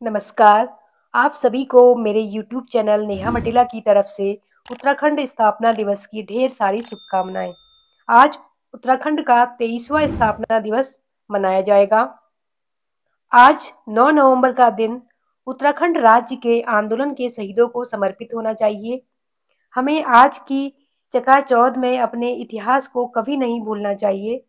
नमस्कार। आप सभी को मेरे YouTube चैनल नेहा मटेला की तरफ से उत्तराखंड स्थापना दिवस की ढेर सारी शुभकामनाएँ। आज उत्तराखंड का 23वां स्थापना दिवस मनाया जाएगा। आज 9 नवंबर का दिन उत्तराखंड राज्य के आंदोलन के शहीदों को समर्पित होना चाहिए। हमें आज की चकाचौंध में अपने इतिहास को कभी नहीं भूलना चाहिए।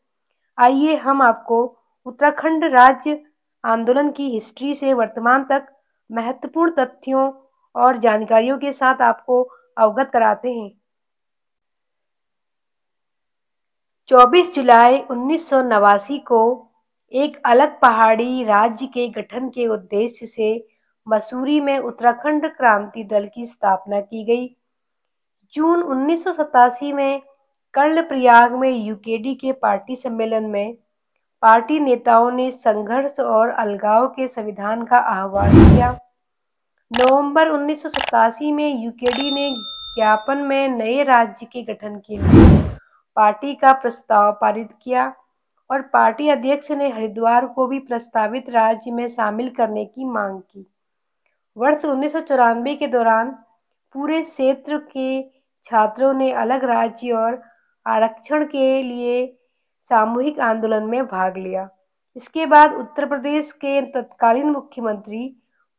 आइए हम आपको उत्तराखंड राज्य आंदोलन की हिस्ट्री से वर्तमान तक महत्वपूर्ण तथ्यों और जानकारियों के साथ आपको अवगत कराते हैं। 24 जुलाई 1989 को एक अलग पहाड़ी राज्य के गठन के उद्देश्य से मसूरी में उत्तराखंड क्रांति दल की स्थापना की गई। जून 1987 में कर्णप्रयाग में यूकेडी के पार्टी सम्मेलन में पार्टी नेताओं ने संघर्ष और अलगाव के संविधान का आह्वान किया। नवंबर 1987 में यूकेडी ने ज्ञापन में नए राज्य के गठन के लिए पार्टी का प्रस्ताव पारित किया और पार्टी अध्यक्ष ने हरिद्वार को भी प्रस्तावित राज्य में शामिल करने की मांग की। वर्ष 1994 के दौरान पूरे क्षेत्र के छात्रों ने अलग राज्य और आरक्षण के लिए सामूहिक आंदोलन में भाग लिया। इसके बाद उत्तर प्रदेश के तत्कालीन मुख्यमंत्री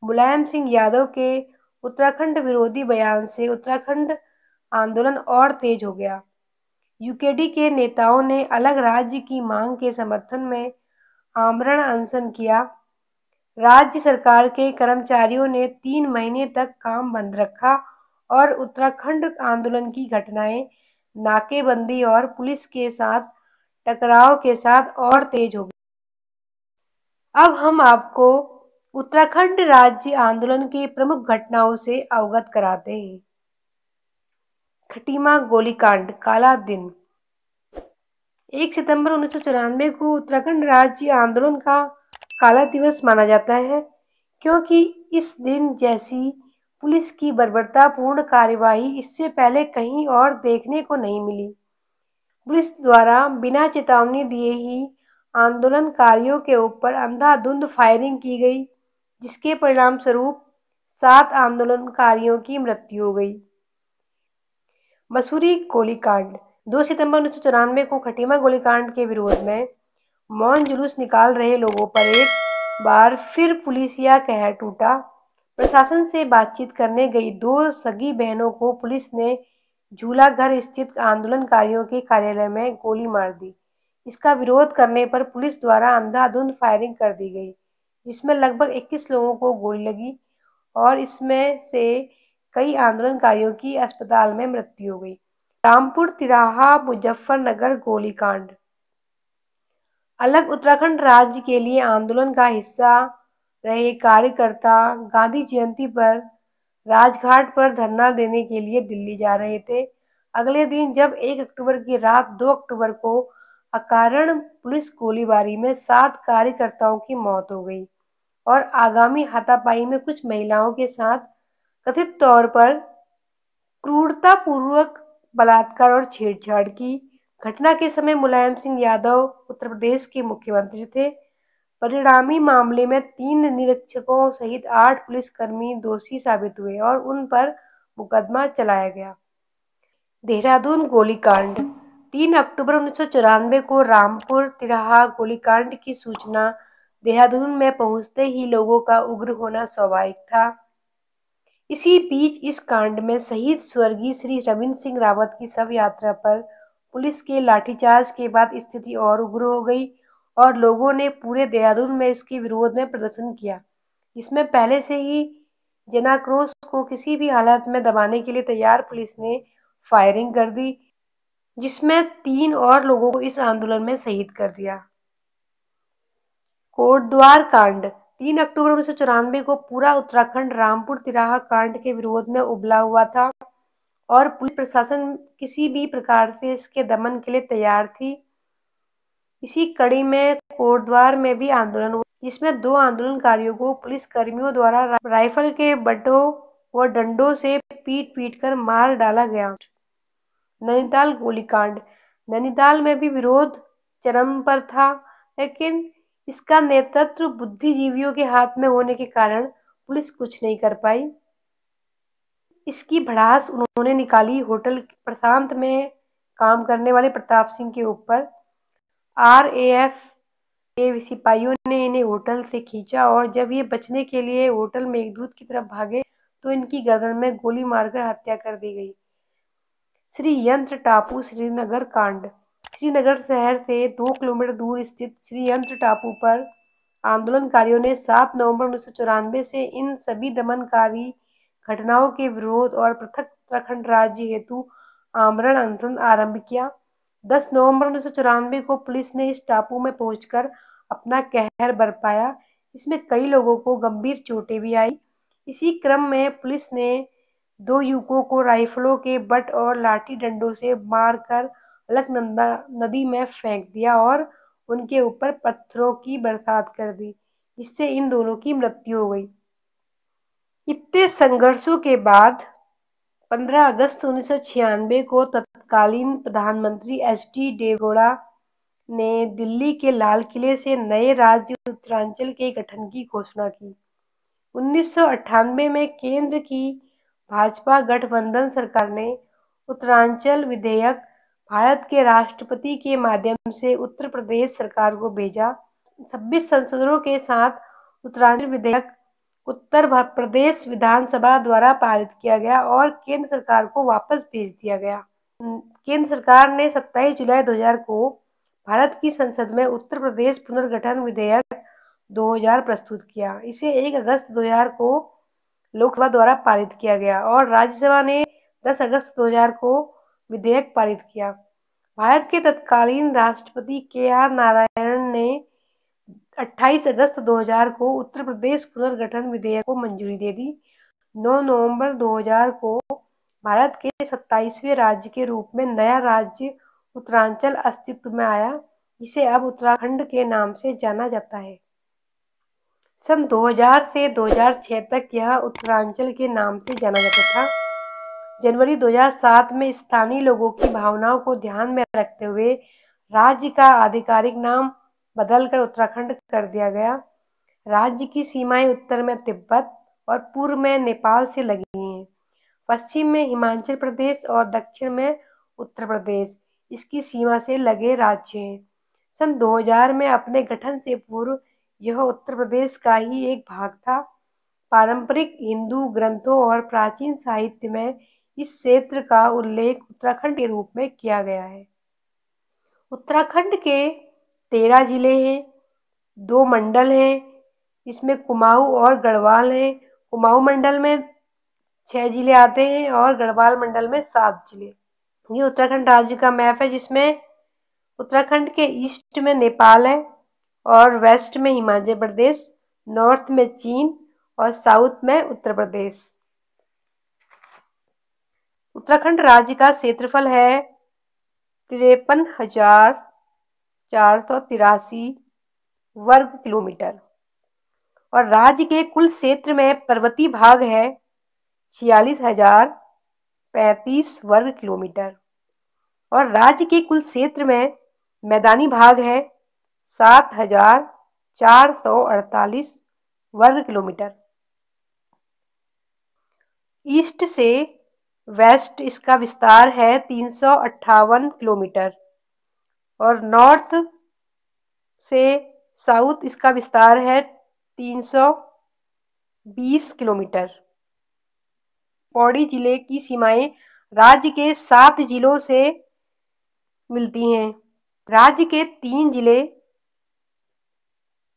मुलायम सिंह यादव के उत्तराखंड विरोधी बयान से उत्तराखंड आंदोलन और तेज हो गया। यूकेडी के नेताओं ने अलग राज्य की मांग के समर्थन में आमरण अनशन किया। राज्य सरकार के कर्मचारियों ने 3 महीने तक काम बंद रखा और उत्तराखंड आंदोलन की घटनाएं नाकेबंदी और पुलिस के साथ टकराव के साथ और तेज हो गई। अब हम आपको उत्तराखंड राज्य आंदोलन की प्रमुख घटनाओं से अवगत कराते हैं। खटीमा गोलीकांड काला दिन। 1 सितंबर 1994 को उत्तराखंड राज्य आंदोलन का काला दिवस माना जाता है, क्योंकि इस दिन जैसी पुलिस की बर्बरतापूर्ण कार्यवाही इससे पहले कहीं और देखने को नहीं मिली। पुलिस द्वारा बिना चेतावनी दिए ही आंदोलनकारियों के ऊपर अंधाधुंध फायरिंग की गई, जिसके परिणामस्वरूप 7 आंदोलनकारियों की मृत्यु हो गई। मसूरी गोलीकांड। 2 सितंबर 1994 को खटीमा गोलीकांड के विरोध में मौन जुलूस निकाल रहे लोगों पर एक बार फिर पुलिसिया कहर टूटा। प्रशासन से बातचीत करने गई 2 सगी बहनों को पुलिस ने झूलाघर स्थित आंदोलनकारियों के कार्यालय में गोली मार दी। इसका विरोध करने पर पुलिस द्वारा अंधाधुंध फायरिंग कर दी गई, जिसमें लगभग 21 लोगों को गोली लगी और इसमें से कई आंदोलनकारियों की अस्पताल में मृत्यु हो गई। रामपुर तिराहा मुजफ्फरनगर गोलीकांड। अलग उत्तराखंड राज्य के लिए आंदोलन का हिस्सा रहे कार्यकर्ता गांधी जयंती पर राजघाट पर धरना देने के लिए दिल्ली जा रहे थे। अगले दिन जब 1 अक्टूबर की रात 2 अक्टूबर को अकारण पुलिस गोलीबारी में 7 कार्यकर्ताओं की मौत हो गई और आगामी हाथापाई में कुछ महिलाओं के साथ कथित तौर पर क्रूरतापूर्वक बलात्कार और छेड़छाड़ की। घटना के समय मुलायम सिंह यादव उत्तर प्रदेश के मुख्यमंत्री थे। परिणामी मामले में 3 निरीक्षकों सहित 8 पुलिसकर्मी दोषी साबित हुए और उन पर मुकदमा चलाया गया। देहरादून गोलीकांड। 3 अक्टूबर 1994 को रामपुर तिराहा गोलीकांड की सूचना देहरादून में पहुंचते ही लोगों का उग्र होना स्वाभाविक था। इसी बीच इस कांड में शहीद स्वर्गीय श्री रविंद्र सिंह रावत की शव यात्रा पर पुलिस के लाठीचार्ज के बाद स्थिति और उग्र हो गई और लोगों ने पूरे देहरादून में इसके विरोध में प्रदर्शन किया, जिसमें पहले से ही जनाक्रोश को किसी भी हालत में दबाने के लिए तैयार पुलिस ने फायरिंग कर दी, जिसमें 3 और लोगों को इस आंदोलन में शहीद कर दिया। कोटद्वार कांड। 3 अक्टूबर 1994 को पूरा उत्तराखंड रामपुर तिराहा कांड के विरोध में उबला हुआ था और पुलिस प्रशासन किसी भी प्रकार से इसके दमन के लिए तैयार थी। इसी कड़ी में कोटद्वार में भी आंदोलन हुआ, जिसमें 2 आंदोलनकारियों को पुलिस कर्मियों द्वारा राइफल के बट्टों व डंडों से पीट कर मार डाला गया। नैनीताल गोलीकांड। नैनीताल में भी विरोध चरम पर था, लेकिन इसका नेतृत्व बुद्धिजीवियों के हाथ में होने के कारण पुलिस कुछ नहीं कर पाई। इसकी भड़ास उन्होंने निकाली होटल प्रशांत में काम करने वाले प्रताप सिंह के ऊपर। आरएएफ के सिपाहियों ने इन्हें होटल से खींचा और जब ये बचने के लिए होटल मेघदूत की तरफ भागे तो इनकी गर्दन में गोली मारकर हत्या कर दी गई। श्रीयंत्र टापू श्रीनगर कांड। श्रीनगर शहर से 2 किलोमीटर दूर स्थित श्रीयंत्र टापू पर आंदोलनकारियों ने 7 नवंबर 1994 से इन सभी दमनकारी घटनाओं के विरोध और पृथक उत्तराखंड राज्य हेतु आमरण अनशन आरंभ किया। 10 नवंबर 1994 को पुलिस ने इस टापू में पहुंचकर अपना कहर बरपाया। इसमें कई लोगों को गंभीर चोटें भी आई। इसी क्रम में पुलिस ने 2 युवकों को राइफलों के बट और लाठी डंडों से मारकर अलकनंदा नदी में फेंक दिया और उनके ऊपर पत्थरों की बरसात कर दी, जिससे इन दोनों की मृत्यु हो गई। इतने संघर्षों के बाद 15 अगस्त 1996 को तत्कालीन प्रधानमंत्री एच.डी. देवेगौड़ा ने दिल्ली के लाल किले से नए राज्य उत्तरांचल के गठन की घोषणा की। 1998 में केंद्र की भाजपा गठबंधन सरकार ने उत्तरांचल विधेयक भारत के राष्ट्रपति के माध्यम से उत्तर प्रदेश सरकार को भेजा। 26 संशोधनों के साथ उत्तरांचल विधेयक उत्तर प्रदेश विधानसभा द्वारा पारित किया गया और केंद्र सरकार को वापस भेज दिया गया। केंद्र सरकार ने 27 जुलाई 2000 को भारत की संसद में उत्तर प्रदेश पुनर्गठन विधेयक 2000 प्रस्तुत किया। इसे 1 अगस्त 2000 को लोकसभा द्वारा पारित किया गया और राज्यसभा ने 10 अगस्त 2000 को विधेयक पारित किया। भारत के तत्कालीन राष्ट्रपति के.आर. नारायणन ने 28 अगस्त 2000 को उत्तर प्रदेश पुनर्गठन विधेयक को मंजूरी दे दी। 9 नवंबर 2000 को भारत के 27वें राज्य के रूप में नया राज्य उत्तरांचल अस्तित्व में आया, जिसे अब उत्तराखंड के नाम से जाना जाता है। सन 2000 से 2006 तक यह उत्तरांचल के नाम से जाना जाता था। जनवरी 2007 में स्थानीय लोगों की भावनाओं को ध्यान में रखते हुए राज्य का आधिकारिक नाम बदलकर उत्तराखंड कर दिया गया। राज्य की सीमाएं उत्तर में तिब्बत और पूर्व में नेपाल से लगी हैं। पश्चिम में हिमाचल प्रदेश और दक्षिण में उत्तर प्रदेश इसकी सीमा से लगे राज्य हैं। सन 2000 में अपने गठन से पूर्व यह उत्तर प्रदेश का ही एक भाग था। पारंपरिक हिंदू ग्रंथों और प्राचीन साहित्य में इस क्षेत्र का उल्लेख उत्तराखंड के रूप में किया गया है। उत्तराखंड के 13 जिले हैं, 2 मंडल हैं, इसमें कुमाऊं और गढ़वाल हैं। कुमाऊं मंडल में 6 जिले आते हैं और गढ़वाल मंडल में 7 जिले। ये उत्तराखंड राज्य का मैप है, जिसमें उत्तराखंड के ईस्ट में नेपाल है और वेस्ट में हिमाचल प्रदेश, नॉर्थ में चीन और साउथ में उत्तर प्रदेश। उत्तराखंड राज्य का क्षेत्रफल है 53,483 वर्ग किलोमीटर और राज्य के कुल क्षेत्र में पर्वतीय भाग है 46,035 वर्ग किलोमीटर और राज्य के कुल क्षेत्र में मैदानी भाग है 7,448 वर्ग किलोमीटर। ईस्ट से वेस्ट इसका विस्तार है 358 किलोमीटर और नॉर्थ से साउथ इसका विस्तार है 320 किलोमीटर। पौड़ी जिले की सीमाएं राज्य के 7 जिलों से मिलती हैं। राज्य के 3 जिले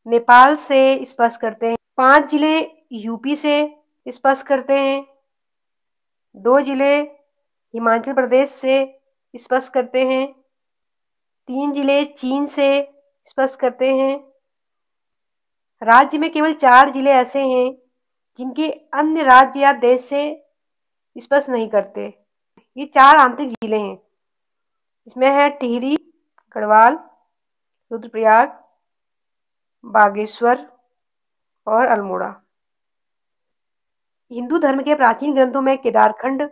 नेपाल से स्पर्श करते हैं, 5 जिले यूपी से स्पर्श करते हैं, 2 जिले हिमाचल प्रदेश से स्पर्श करते हैं, 3 जिले चीन से स्पर्श करते हैं। राज्य में केवल 4 जिले ऐसे हैं जिनके अन्य राज्य या देश से स्पर्श नहीं करते। ये 4 आंतरिक जिले हैं। इसमें है टिहरी, गढ़वाल, रुद्रप्रयाग, बागेश्वर और अल्मोड़ा। हिंदू धर्म के प्राचीन ग्रंथों में केदारखंड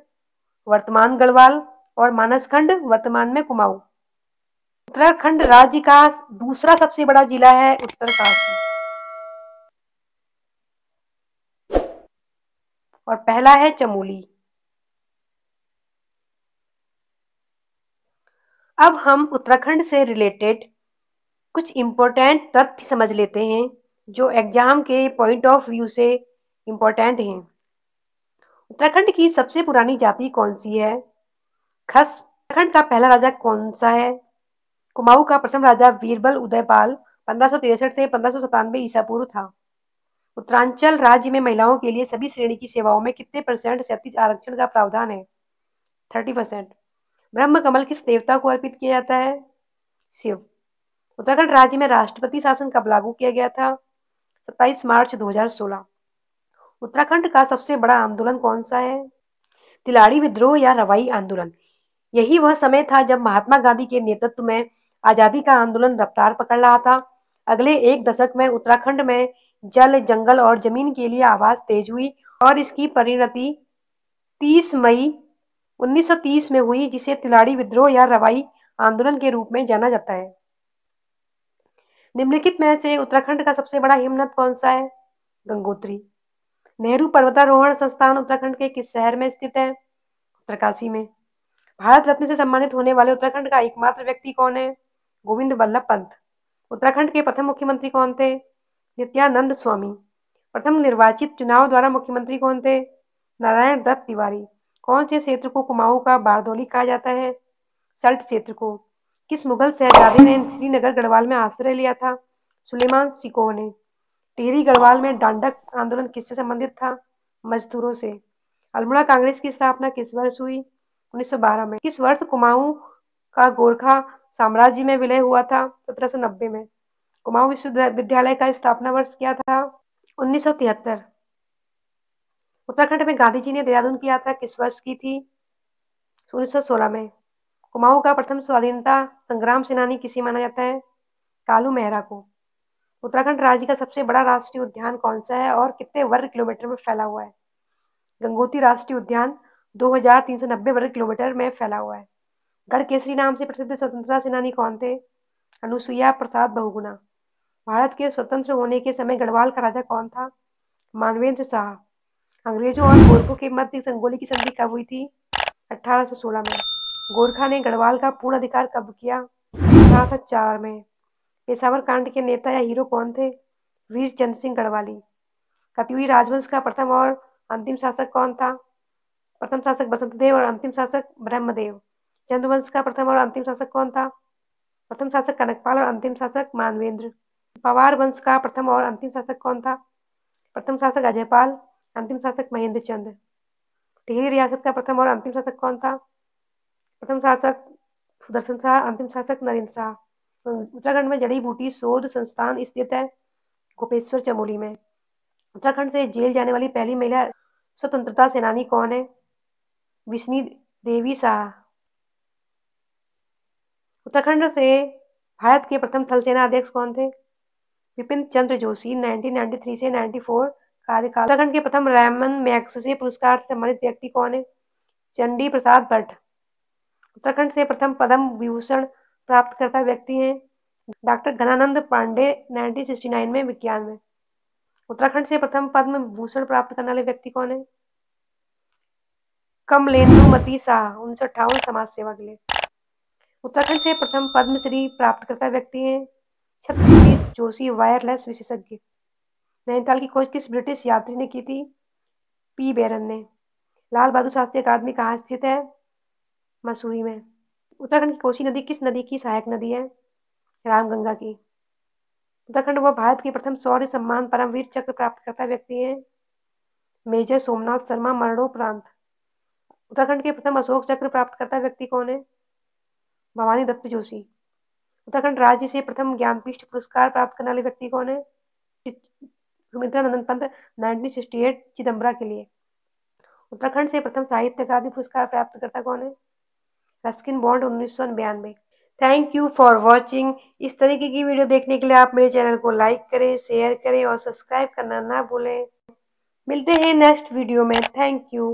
वर्तमान गढ़वाल और मानसखंड वर्तमान में कुमाऊं। उत्तराखंड राज्य का दूसरा सबसे बड़ा जिला है उत्तरकाशी। और पहला है चमोली। अब हम उत्तराखंड से रिलेटेड कुछ इम्पोर्टेंट तथ्य समझ लेते हैं जो एग्जाम के पॉइंट ऑफ व्यू से इम्पोर्टेंट हैं। उत्तराखंड की सबसे पुरानी जाति कौन सी है? खस। उत्तराखंड का पहला राजा कौन सा है? कुमाऊं का प्रथम राजा बीरबल उदयपाल 1563 से 1597 ईसा पूर्व था। उत्तरांचल राज्य में महिलाओं के लिए सभी श्रेणी की सेवाओं में कितने % क्षैतिज आरक्षण का प्रावधान है? 30%। ब्रह्म कमल किस देवता को अर्पित किया जाता है? शिव। उत्तराखंड राज्य में राष्ट्रपति शासन कब लागू किया गया था? 27 मार्च 2016। उत्तराखंड का सबसे बड़ा आंदोलन कौन सा है? तिलाड़ी विद्रोह या रवाई आंदोलन। यही वह समय था जब महात्मा गांधी के नेतृत्व में आजादी का आंदोलन रफ्तार पकड़ रहा था। अगले एक दशक में उत्तराखंड में जल, जंगल और जमीन के लिए आवाज तेज हुई और इसकी परिणति 30 मई 1930 में हुई, जिसे तिलाड़ी विद्रोह या रवाई आंदोलन के रूप में जाना जाता है। निम्नलिखित में से उत्तराखंड का सबसे बड़ा हिमनद कौन सा है? गंगोत्री। नेहरू पर्वतारोहण संस्थान उत्तराखंड के किस शहर में स्थित है? उत्तरकाशी में। भारत रत्न से सम्मानित होने वाले उत्तराखंड का एकमात्र व्यक्ति कौन है? गोविंद बल्लभ पंत। उत्तराखंड के प्रथम मुख्यमंत्री कौन थे? नित्यानंद स्वामी। प्रथम निर्वाचित चुनाव द्वारा मुख्यमंत्री कौन थे? नारायण दत्त तिवारी। कौन से क्षेत्र को कुमाऊं का बारदोली कहा जाता है? सल्ट क्षेत्र को। किस मुगल शहजादे ने श्रीनगर गढ़वाल में आश्रय लिया था? सुलेमान सिकोह ने। टिहरी गढ़वाल में डांडक आंदोलन किससे संबंधित था? मजदूरों से। अल्मोड़ा कांग्रेस की स्थापना किस वर्ष हुई? 1912 में। किस वर्ष कुमाऊं का गोरखा साम्राज्य में विलय हुआ था? 1790 में। कुमाऊं विश्वविद्यालय का स्थापना वर्ष क्या था? 1973। उत्तराखंड में गांधी जी ने देहरादून की यात्रा किस वर्ष की थी? 1916 में। कुमाऊं का प्रथम स्वाधीनता संग्राम सेनानी किसे माना जाता है? कालू मेहरा को। उत्तराखंड राज्य का सबसे बड़ा राष्ट्रीय उद्यान कौन सा है और कितने वर्ग किलोमीटर में फैला हुआ है? गंगोत्री राष्ट्रीय उद्यान 2390 वर्ग किलोमीटर में फैला हुआ है। गढ़केसरी नाम से प्रसिद्ध स्वतंत्रता सेनानी कौन थे? अनुसुईया प्रसाद बहुगुणा। भारत के स्वतंत्र होने के समय गढ़वाल का राजा कौन था? मानवेंद्र शाह। अंग्रेजों और गोरखों के मध्य संगोली की संधि कब हुई थी? 1816 में। गोरखा ने गढ़वाल का पूर्ण अधिकार कब किया? 1804 में। पेशावर कांड के नेता या हीरो कौन थे? वीर चंद्र सिंह गढ़वाली। कत्यूरी राजवंश का प्रथम और अंतिम शासक कौन था? प्रथम शासक बसंत देव और अंतिम शासक ब्रह्मदेव। चंद्रवंश का प्रथम और अंतिम शासक कौन था? प्रथम शासक कनकपाल और अंतिम शासक मानवेंद्र। पवार वंश का प्रथम और अंतिम शासक कौन था? प्रथम शासक अजयपाल, अंतिम शासक महेंद्र चंद्र। टिहरी रियासत का प्रथम और अंतिम शासक कौन था? प्रथम शासक सुदर्शन शाह, अंतिम शासक नरेंद्र शाह। उत्तराखंड में जड़ी बूटी शोध संस्थान स्थित है गोपेश्वर चमोली में। उत्तराखंड से जेल जाने वाली पहली महिला स्वतंत्रता सेनानी कौन है? विष्णु देवी शाह। उत्तराखंड से भारत के प्रथम थल सेना अध्यक्ष कौन थे? विपिन चंद्र जोशी। 1993 से 94 कार्यकाल। उत्तराखंड के प्रथम रैमन मैग्सेसे पुरस्कार से सम्मानित व्यक्ति कौन है? चंडी प्रसाद भट्ट। उत्तराखंड से प्रथम पद्म विभूषण प्राप्तकर्ता व्यक्ति हैं डॉक्टर घनानंद पांडे 1969 में विज्ञान में। उत्तराखंड से प्रथम पद्म भूषण प्राप्त करने वाले व्यक्ति कौन है? कमलेंदुमती शाह 1958 समाज सेवा के लिए। उत्तराखंड से प्रथम पद्मश्री प्राप्तकर्ता व्यक्ति हैं छत्रपति जोशी वायरलेस विशेषज्ञ। नैनीताल की खोज किस ब्रिटिश यात्री ने की थी? पी बेरन ने। लाल बहादुर शास्त्री अकादमी कहाँ स्थित है? मसूरी में। उत्तराखंड की कोसी नदी किस नदी की सहायक नदी है? रामगंगा की। उत्तराखंड व भारत के प्रथम शौर्य सम्मान परमवीर चक्र प्राप्तकर्ता व्यक्ति हैं मेजर सोमनाथ शर्मा मरणोपरांत। उत्तराखंड के प्रथम अशोक चक्र प्राप्तकर्ता व्यक्ति कौन है? भवानी दत्त जोशी। उत्तराखंड राज्य से प्रथम ज्ञानपीठ पुरस्कार प्राप्त करने वाले व्यक्ति कौन है? सुमित्रा नंदन पंत 1968 चिदम्बरा के लिए। उत्तराखंड से प्रथम साहित्य अकादमी पुरस्कार प्राप्तकर्ता कौन है? Ruskin bond 1992। Thank you for watching. इस तरीके की वीडियो देखने के लिए आप मेरे चैनल को लाइक करें, शेयर करें और सब्सक्राइब करना ना भूलें। मिलते हैं नेक्स्ट वीडियो में। Thank you.